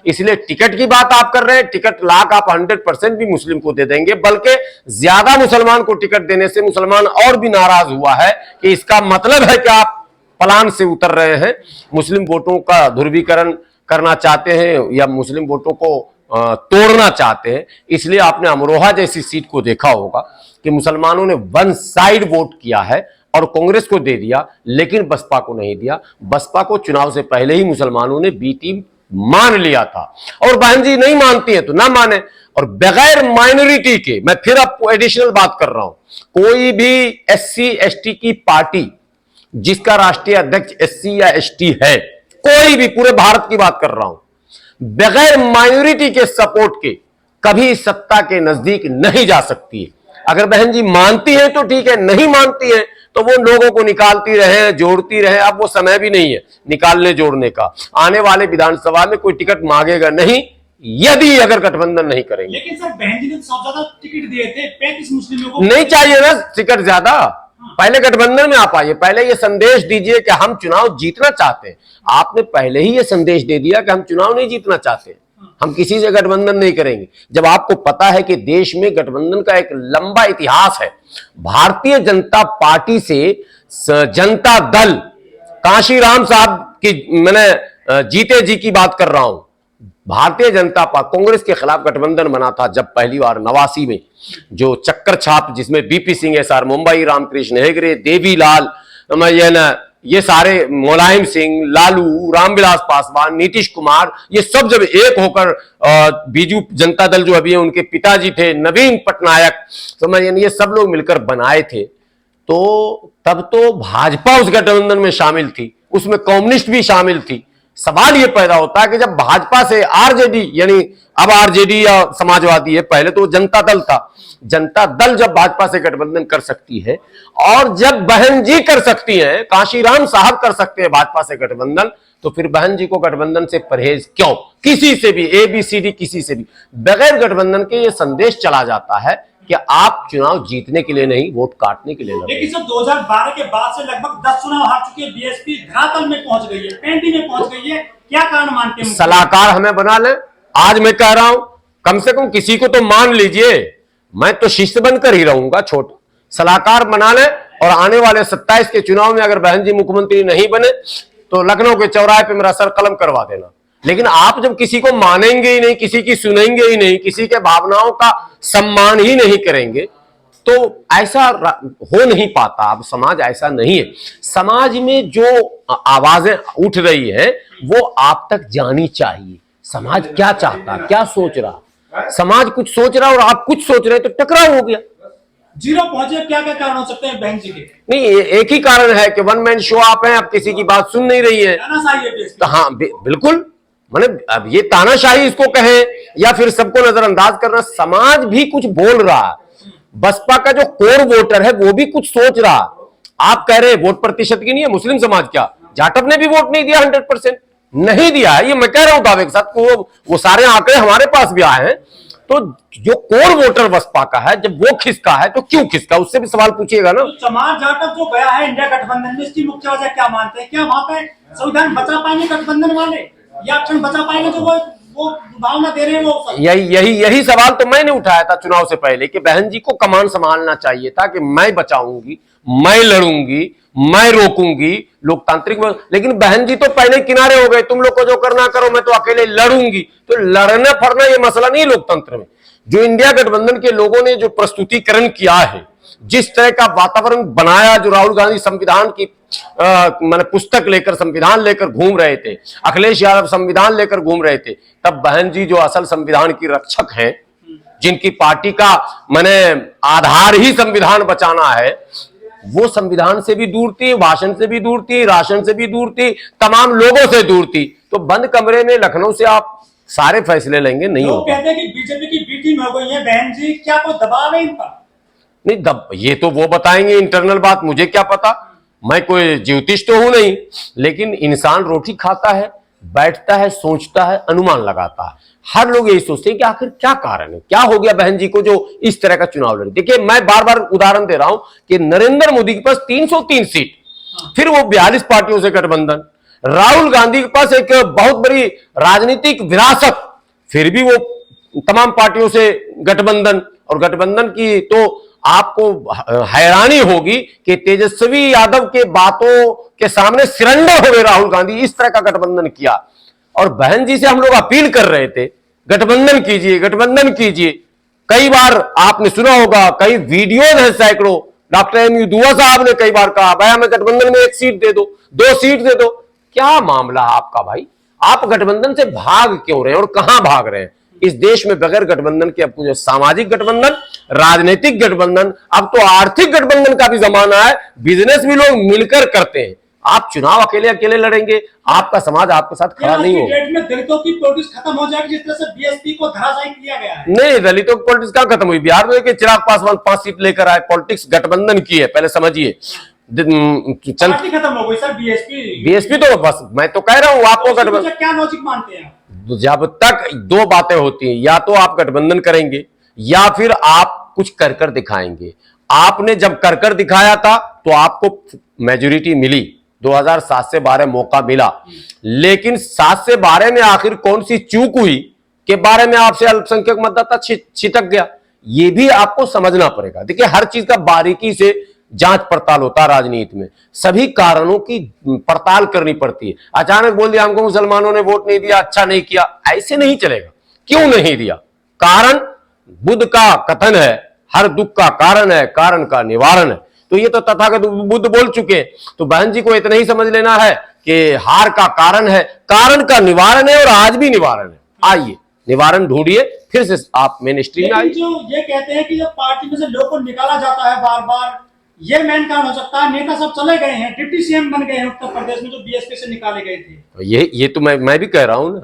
इसलिए टिकट की बात आप कर रहे हैं, टिकट लाख आप 100% भी मुस्लिम को दे देंगे, बल्कि ज्यादा मुसलमान को टिकट देने से मुसलमान और भी नाराज हुआ है कि इसका मतलब है कि आप प्लान से उतर रहे हैं, मुस्लिम वोटों का ध्रुवीकरण करना चाहते हैं या मुस्लिम वोटों को तोड़ना चाहते हैं। इसलिए आपने अमरोहा जैसी सीट को देखा होगा कि मुसलमानों ने वन साइड वोट किया है और कांग्रेस को दे दिया, लेकिन बसपा को नहीं दिया। बसपा को चुनाव से पहले ही मुसलमानों ने बी टीम मान लिया था, और बहन जी नहीं मानती है तो ना माने। और बगैर माइनॉरिटी के, मैं फिर आपको एडिशनल बात कर रहा हूं, कोई भी एससी एसटी की पार्टी जिसका राष्ट्रीय अध्यक्ष एससी या एसटी है, कोई भी, पूरे भारत की बात कर रहा हूं, बगैर माइनॉरिटी के सपोर्ट के कभी सत्ता के नजदीक नहीं जा सकती है। अगर बहन जी मानती है तो ठीक है, नहीं मानती है तो वो लोगों को निकालती रहे, जोड़ती रहे। अब वो समय भी नहीं है निकालने जोड़ने का। आने वाले विधानसभा में कोई टिकट मांगेगा नहीं यदि अगर गठबंधन नहीं करेंगे। लेकिन सर बहन जी ने सब ज्यादा टिकट दिए थे, 35 मुस्लिमों को नहीं चाहिए ना टिकट ज्यादा। पहले गठबंधन में आप आइए, पहले ये संदेश दीजिए कि हम चुनाव जीतना चाहते हैं। आपने पहले ही ये संदेश दे दिया कि हम चुनाव नहीं जीतना चाहते, हम किसी से गठबंधन नहीं करेंगे। जब आपको पता है कि देश में गठबंधन का एक लंबा इतिहास है, भारतीय जनता पार्टी से जनता दल, कांशीराम साहब की, मैंने जीते जी की बात कर रहा हूं, भारतीय जनता पार्टी कांग्रेस के खिलाफ गठबंधन बना था जब पहली बार 89 में, जो चक्कर छाप जिसमें बीपी सिंह, एसआर मुंबई, रामकृष्ण हेगड़े, देवीलाल, ये सारे, मुलायम सिंह, लालू, रामविलास पासवान, नीतीश कुमार, ये सब जब एक होकर, बीजू जनता दल जो अभी है उनके पिताजी थे नवीन पटनायक, समझ, ये सब लोग मिलकर बनाए थे, तो तब तो भाजपा उस गठबंधन में शामिल थी, उसमें कम्युनिस्ट भी शामिल थी। सवाल यह पैदा होता है कि जब भाजपा से आरजेडी, यानी अब आरजेडी या समाजवादी है, पहले तो जनता दल था, जनता दल जब भाजपा से गठबंधन कर सकती है, और जब बहन जी कर सकती हैं, कांशीराम साहब कर सकते हैं भाजपा से गठबंधन, तो फिर बहन जी को गठबंधन से परहेज क्यों? किसी से भी, ABCD किसी से भी, बगैर गठबंधन के ये संदेश चला जाता है कि आप चुनाव जीतने के लिए नहीं, वोट काटने के लिए लड़ रहे हैं। लेकिन सर 2012 के बाद से लगभग 10 चुनाव हार चुकी है बीएसपी, धरातल में पहुंच गई है, पेंटी में पहुंच गई है, क्या कारण मानते हैं? सलाहकार हमें बना ले। आज मैं कह रहा हूं, कम से कम किसी को तो मान लीजिए, मैं तो शिष्य बनकर ही रहूंगा, छोटा सलाहकार बना ले, और आने वाले 27 के चुनाव में अगर बहन जी मुख्यमंत्री नहीं बने तो लखनऊ के चौराहे पे मेरा सर कलम करवा देना। लेकिन आप जब किसी को मानेंगे ही नहीं, किसी की सुनेंगे ही नहीं, किसी के भावनाओं का सम्मान ही नहीं करेंगे, तो ऐसा हो नहीं पाता। अब समाज ऐसा नहीं है। समाज में जो आवाजें उठ रही है वो आप तक जानी चाहिए। समाज क्या चाहता, क्या सोच रहा, समाज कुछ सोच रहा और आप कुछ सोच रहे, तो टकराव हो गया, जीरो पहुंचे। क्या क्या कारण हो सकते हैं बहन जी के? नहीं, एक ही कारण है कि वन मैन शो आप हैं, अब किसी की बात सुन नहीं रही है। तो हाँ, बिल्कुल, माने अब ये तानाशाही इसको कहें या फिर सबको नजरअंदाज करना, समाज भी कुछ बोल रहा है। बसपा का जो कोर वोटर है वो भी कुछ सोच रहा। आप कह रहे वोट प्रतिशत की नहीं है, मुस्लिम समाज क्या, जाटव ने भी वोट नहीं दिया, 100% नहीं दिया है, ये मैं कह रहा हूं दावे के साथ। वो सारे आंकड़े हमारे पास भी आए हैं। तो जो कोर वोटर बसपा का है, जब वो खिसका है तो क्यों खिसका, उससे भी सवाल पूछिएगा ना। तो समाज जाटव जो गया है इंडिया गठबंधन में, इसकी मुख्य वजह क्या मानते हैं? क्या वहां पे संविधान बचा पाएंगे गठबंधन वाले, या क्षण बचा पाएंगे जो वो भावना दे रहे हैं वो? यही सवाल तो मैंने उठाया था चुनाव से पहले कि बहन जी को कमान संभालना चाहिए था कि मैं बचाऊंगी, मैं लड़ूंगी, मैं रोकूंगी लोकतांत्रिक। लेकिन बहन जी तो पहले किनारे हो गए, तुम लोग को जो करना करो, मैं तो अकेले लड़ूंगी। तो लड़ना फड़ना ये मसला नहीं है लोकतंत्र में। जो इंडिया गठबंधन के लोगों ने जो प्रस्तुतिकरण किया है, जिस तरह का वातावरण बनाया, जो राहुल गांधी संविधान की मैंने पुस्तक लेकर, संविधान लेकर घूम रहे थे, अखिलेश यादव संविधान लेकर घूम रहे थे, तब बहन जी जो असल संविधान की रक्षक हैं, जिनकी पार्टी का मैंने आधार ही संविधान बचाना है, वो संविधान से भी दूर थी, भाषण से भी दूर थी, राशन से भी दूर थी, तमाम लोगों से दूर थी। तो बंद कमरे में लखनऊ से आप सारे फैसले लेंगे, नहीं हो। कहते हैं कि बीजेपी की बी टीम हो गई है बहन जी, क्या कोई दबाव है इनका? नहीं, ये तो वो बताएंगे, इंटरनल बात मुझे क्या पता, मैं कोई ज्योतिष तो हूं नहीं। लेकिन इंसान रोटी खाता है, बैठता है, सोचता है, अनुमान लगाता है। हर लोग यही सोचते हैं कि आखिर क्या कारण है, क्या हो गया बहन जी को जो इस तरह का चुनाव लड़ी। देखिए, मैं बार बार उदाहरण दे रहा हूं कि नरेंद्र मोदी के पास 303 सीट, फिर वो 42 पार्टियों से गठबंधन, राहुल गांधी के पास एक बहुत बड़ी राजनीतिक विरासत, फिर भी वो तमाम पार्टियों से गठबंधन, और गठबंधन की तो आपको हैरानी होगी कि तेजस्वी यादव के बातों के सामने सिरंडर हो गए राहुल गांधी, इस तरह का गठबंधन किया। और बहन जी से हम लोग अपील कर रहे थे गठबंधन कीजिए, गठबंधन कीजिए। कई बार आपने सुना होगा, कई वीडियोज हैं सैकड़ों, डॉक्टर एम यू दुआ साहब ने कई बार कहा भाई हमें गठबंधन में 1 सीट दे दो, 2 सीट दे दो। क्या मामला है आपका भाई? आप गठबंधन से भाग क्यों रहे हैं और कहां भाग रहे हैं? इस देश में बगैर गठबंधन के अब कुछ सामाजिक गठबंधन, राजनीतिक गठबंधन, अब तो आर्थिक गठबंधन का भी जमाना है, बिजनेस भी लोग मिलकर करते हैं। आप चुनाव अकेले अकेले लड़ेंगे, आपका समाज आपके साथ खड़ा नहीं होगा। डेट में दलितों की पॉलिटिक्स खत्म हो जाएगी, जिस तरह से बीएसपी को धराशायी किया गया है। नहीं, दलितों की पॉलिटिक्स कहां खत्म हुई? बिहार में देखिए चिराग पासवान 5 सीट लेकर आए, पॉलिटिक्स गठबंधन की है, पहले समझिए। पार्टी खत्म हो गई सर, बीएसपी तो बस मैं तो कह रहा हूं आपको गठबंधन, क्या लॉजिक मानते हैं? जब तक 2 बातें होती हैं, या तो आप गठबंधन करेंगे या फिर आप कुछ कर कर दिखाएंगे। आपने जब कर कर दिखाया था तो आपको मेजोरिटी मिली, 2007 से 12 मौका मिला, लेकिन 7 से 12 में आखिर कौन सी चूक हुई के बारे में आपसे अल्पसंख्यक मतदाता छिटक गया, ये भी आपको समझना पड़ेगा। देखिए हर चीज का बारीकी से जांच पड़ताल होता है राजनीति में, सभी कारणों की पड़ताल करनी पड़ती है। अचानक बोल दिया हमको मुसलमानों ने वोट नहीं दिया, अच्छा नहीं किया, ऐसे नहीं चलेगा। क्यों नहीं दिया? कारण बुद्ध का कथन है, हर दुख का कारण है, कारण का निवारण है। तो ये तो तथागत बुद्ध बोल चुके हैं। तो बहन जी को इतना ही समझ लेना है कि हार का कारण है, कारण का निवारण है, और आज भी निवारण है। आइए निवारण ढूंढिए, फिर से आप मेन स्ट्रीम में आइए। जो ये कहते हैं कि जब पार्टी में से लोगों को निकाला जाता है बार बार, ये मेन कारण हो सकता है। नेता सब चले गए हैं, डिप्टी सीएम बन गए हैं उत्तर प्रदेश में, जो बीएसपी से निकाले गए थे। ये तो मैं भी कह रहा हूं ना,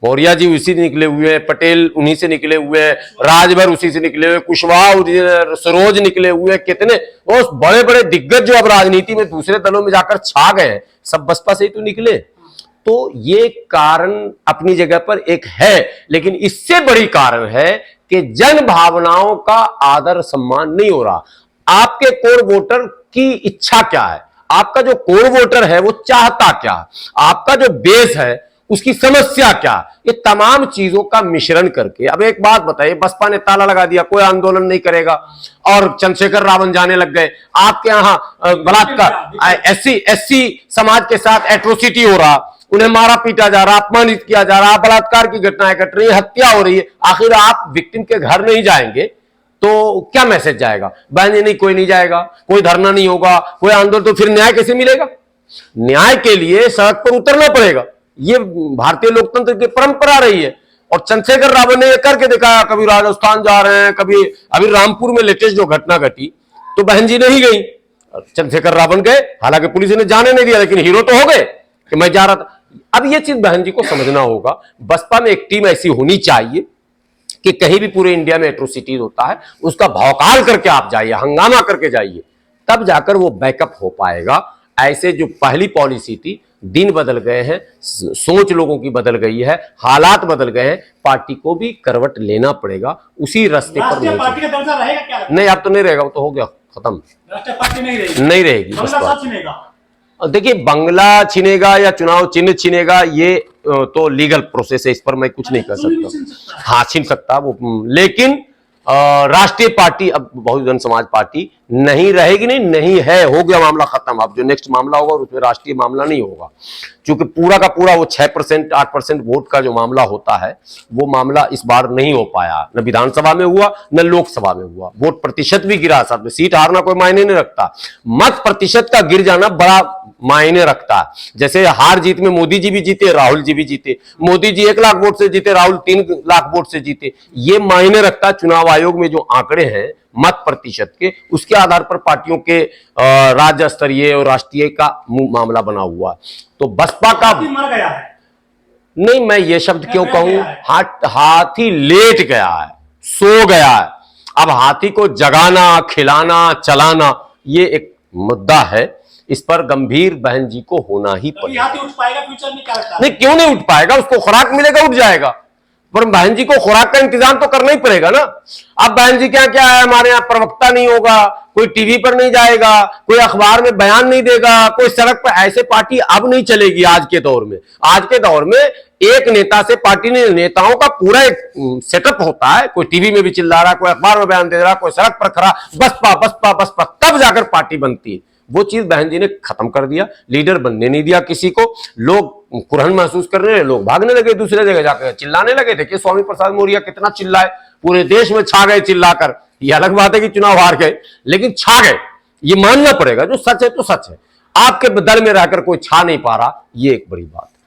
मौर्य जी उसी से निकले हुए हैं, पटेल उन्हीं से निकले हुए हैं, राजभर उसी से निकले हुए, कुशवाहा, सरोज निकले हुए हैं, कितने वो बड़े बड़े दिग्गज जो अब राजनीति में दूसरे दलों में जाकर छा गए हैं, सब बसपा से ही तो निकले। तो ये कारण अपनी जगह पर एक है, लेकिन इससे बड़ी कारण है कि जन भावनाओं का आदर सम्मान नहीं हो रहा। आपके कोर वोटर की इच्छा क्या है, आपका जो कोर वोटर है वो चाहता क्या, आपका जो बेस है उसकी समस्या क्या, ये तमाम चीजों का मिश्रण करके। अब एक बात बताइए, बसपा ने ताला लगा दिया, कोई आंदोलन नहीं करेगा, और चंद्रशेखर रावण जाने लग गए। आपके यहां बलात्कार, एससी समाज के साथ एट्रोसिटी हो रहा, उन्हें मारा पीटा जा रहा, अपमानित किया जा रहा, बलात्कार की घटनाएं घट रही, हत्या हो रही है। आखिर आप विक्टिम के घर नहीं जाएंगे तो क्या मैसेज जाएगा? बहन नहीं, कोई नहीं जाएगा, कोई धरना नहीं होगा, कोई आंदोलन, तो फिर न्याय कैसे मिलेगा? न्याय के लिए सड़क पर उतरना पड़ेगा। ये भारतीय लोकतंत्र की परंपरा रही है, और चंद्रशेखर रावण ने ये करके दिखाया। कभी राजस्थान जा रहे हैं, कभी अभी रामपुर में लेटेस्ट जो घटना घटी, तो बहन जी नहीं गई, चंद्रशेखर रावण गए, हालांकि पुलिस ने जाने नहीं दिया, लेकिन हीरो तो हो गए कि मैं जा रहा था। अब ये चीज बहन जी को समझना होगा। बसपा में एक टीम ऐसी होनी चाहिए कि कहीं भी पूरे इंडिया में एट्रोसिटीज होता है, उसका भौकाल करके आप जाइए, हंगामा करके जाइए, तब जाकर वो बैकअप हो पाएगा। ऐसे जो पहली पॉलिसी थी, दिन बदल गए हैं, सोच लोगों की बदल गई है, हालात बदल गए हैं, पार्टी को भी करवट लेना पड़ेगा, उसी रास्ते पर नहीं। पार्टी का दर्जा रहेगा क्या? नहीं, अब तो नहीं रहेगा, वो तो हो गया खत्म। राष्ट्रीय पार्टी नहीं रहेगी, नहीं रहेगी। देखिए बंगला छिनेगा या चुनाव चिन्ह छिनेगा, ये तो लीगल प्रोसेस है, इस पर मैं कुछ नहीं कर सकता। हाँ, छीन सकता वो, लेकिन राष्ट्रीय पार्टी अब बहुजन समाज पार्टी नहीं रहेगी, नहीं है, हो गया मामला खत्म। अब जो नेक्स्ट मामला होगा उसमें राष्ट्रीय मामला नहीं होगा, क्योंकि पूरा का पूरा वो 6% 8% वोट का जो मामला होता है, वो मामला इस बार नहीं हो पाया। न विधानसभा में हुआ, न लोकसभा में हुआ। वोट प्रतिशत भी गिरा, साथ में सीट हारना कोई मायने नहीं रखता, मत प्रतिशत का गिर जाना बड़ा मायने रखता है। जैसे हार जीत में मोदी जी भी जीते, राहुल जी भी जीते। मोदी जी 1 लाख वोट से जीते, राहुल 3 लाख वोट से जीते। ये मायने रखता है। चुनाव आयोग में जो आंकड़े हैं मत प्रतिशत के, उसके आधार पर पार्टियों के राज्य स्तरीय और राष्ट्रीय का मामला बना हुआ। तो बसपा का मर गया है। नहीं, मैं ये शब्द क्यों कहूं, हाथी लेट गया है, सो गया है। अब हाथी को जगाना, खिलाना, चलाना, ये एक मुद्दा है, इस पर गंभीर बहन जी को होना ही पड़ेगा। हाथी उठ पाएगा फ्यूचर में, क्या लगता है? नहीं, क्यों नहीं उठ पाएगा? उसको खुराक मिलेगा, उठ जाएगा। पर बहन जी को खुराक का इंतजाम तो करना ही पड़ेगा ना। अब बहन जी क्या क्या है, हमारे यहाँ प्रवक्ता नहीं होगा, कोई टीवी पर नहीं जाएगा, कोई अखबार में बयान नहीं देगा, कोई सड़क पर, ऐसे पार्टी अब नहीं चलेगी आज के दौर में। आज के दौर में एक नेता से पार्टी नहीं, नेताओं का पूरा एक सेटअप होता है, कोई टीवी में भी चिल्ला रहा, कोई अखबार में बयान दे रहा, कोई सड़क पर खड़ा, बसपा बसपा बसपा, तब जाकर पार्टी बनती है। वो चीज बहन जी ने खत्म कर दिया, लीडर बनने नहीं दिया किसी को। लोग कुरहन महसूस कर रहे हैं, लोग भागने लगे, दूसरे जगह जाकर चिल्लाने लगे। देखिए स्वामी प्रसाद मौर्य कितना चिल्लाए, पूरे देश में छा गए चिल्लाकर। ये अलग बात है कि चुनाव हार गए, लेकिन छा गए, ये मानना पड़ेगा। जो सच है तो सच है, आपके दल में रहकर कोई छा नहीं पा रहा, ये एक बड़ी बात है।